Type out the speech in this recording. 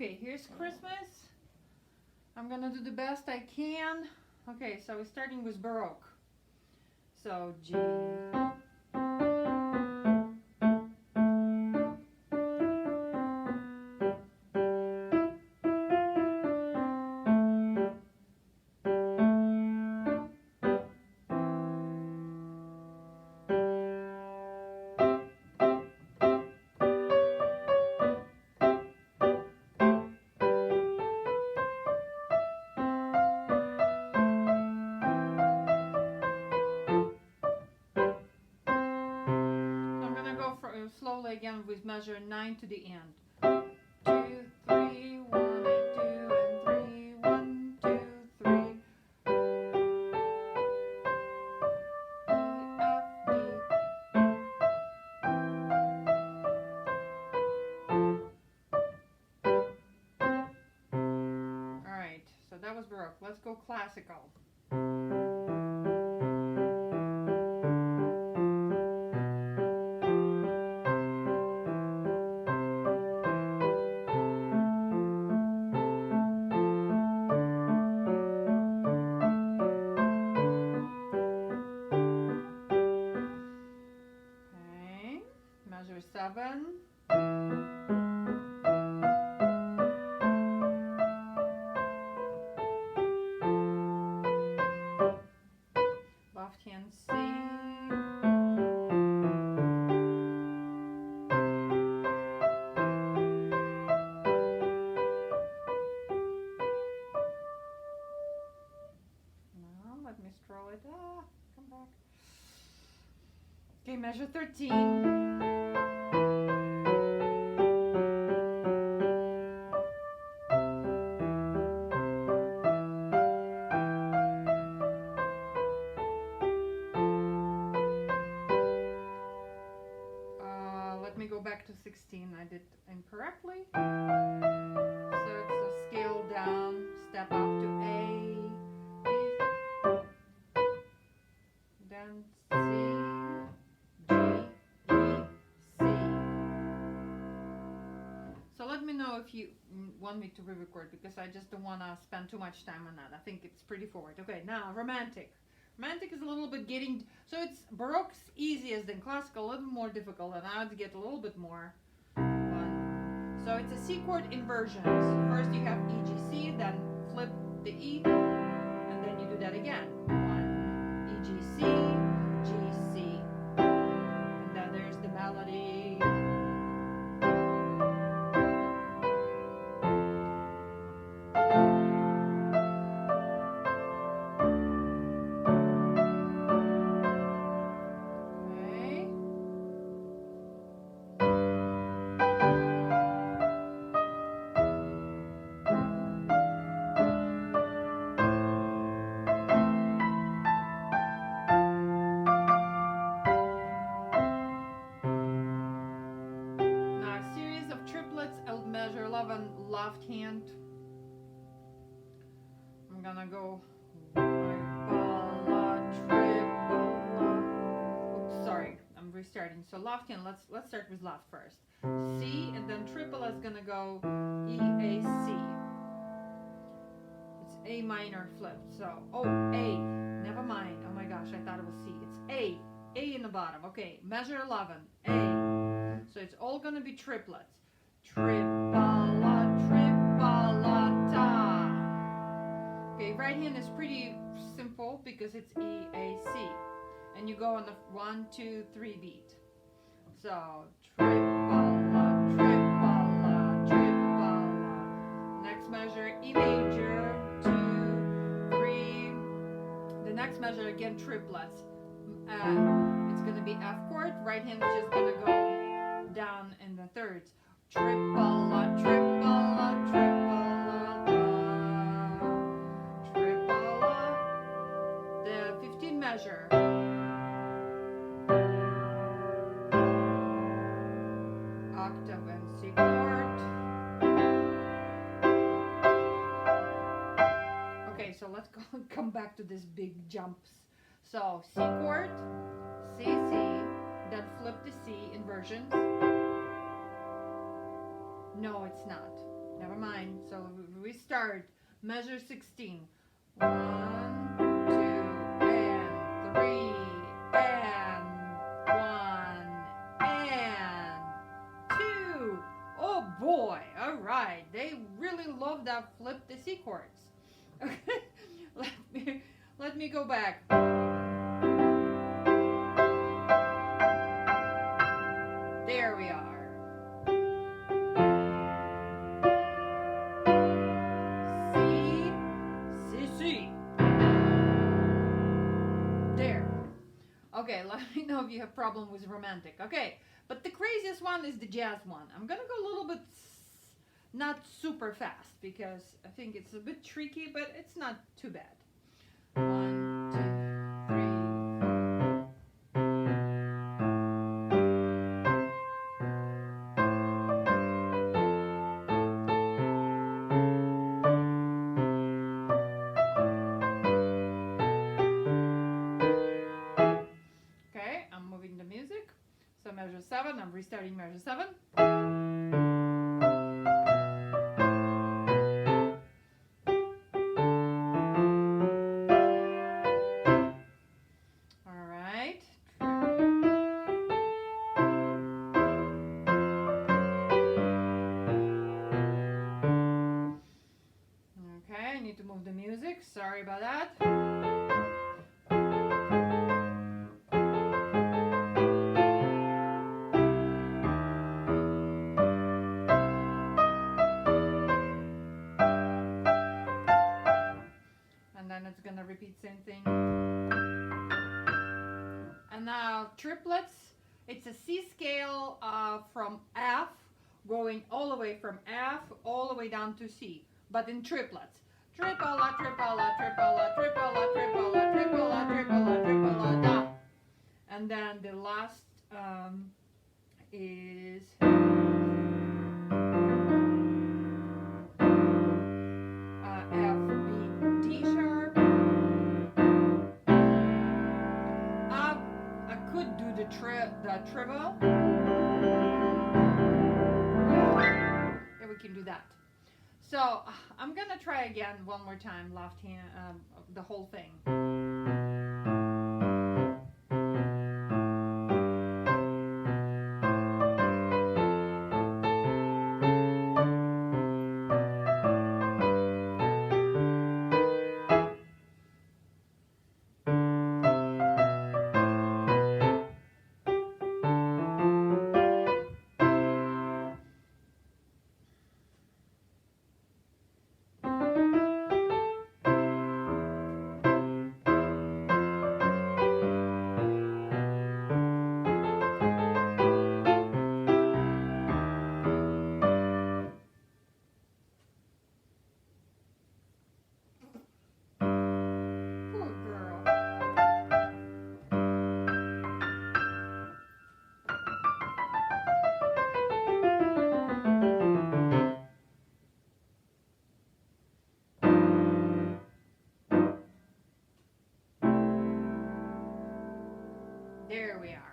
Okay, here's Christmas. I'm gonna do the best I can. Okay, so we're starting with Baroque. So G. Slowly again with measure 9 to the end. 2, 3, 1 and 2 and 3, 1, 2, 3. E, F, D. Alright, so that was Baroque. Let's go classical. Measure 7. Left hand C. Now let me scroll it. Come back. Okay, measure 13. Let me go back to 16. I did incorrectly. So it's a scale down, step up to A, then C, G, E, C. So let me know if you want me to re-record, because I just don't want to spend too much time on that. I think it's pretty forward. Okay, now romantic. Romantic is a little bit getting, so it's Baroque's easiest than classical, a little more difficult, and I had to get a little bit more fun. So it's a C chord inversions. First you have E, G, C, then flip the E, and then you do that again. 1, E, G, C, G, C, and then there's the melody. Left hand. I'm gonna go oops, sorry, I'm restarting. So left hand, let's start with left first. C, and then triple is gonna go E, A, C. It's A minor flipped. So A, never mind. Oh my gosh, I thought it was C. It's A in the bottom. Okay, measure 11, A. So it's all gonna be triplets. Okay, right hand is pretty simple because it's E, A, C. And you go on the 1, 2, 3 beat. So next measure, E major, 2, 3. The next measure again, triplets. It's gonna be F chord. Right hand is just gonna go down in the thirds. Triple, triple, triple, triple. The 15 measure. Octave and C chord. Okay, so let's come back to these big jumps. So C chord, C, C, then flip to C inversions. No, it's not. Never mind. line. So we start measure 16. 1, 2, and 3, and 1, and 2. Oh boy! All right, they really love that flip the C chords. Okay, let me go back. There we are. There. Okay, let me know if you have problem with romantic. Okay, but the craziest one is the jazz one. I'm gonna go a little bit not super fast because I think it's a bit tricky, but it's not too bad. 1, 2, 3. Okay, I'm moving the music. So measure 7, I'm restarting measure 7. To move the music. Sorry about that. And then it's gonna repeat same thing. And now triplets. It's a C scale from F, going all the way from F all the way down to C, but in triplets. Tripola, tripola, tripola, tripola, tripola, tripola, tripola, tripola, da. And then the last is F, B, D sharp. I could do the treble. Yeah, we can do that. So I'm gonna try again one more time, left hand, the whole thing. There we are.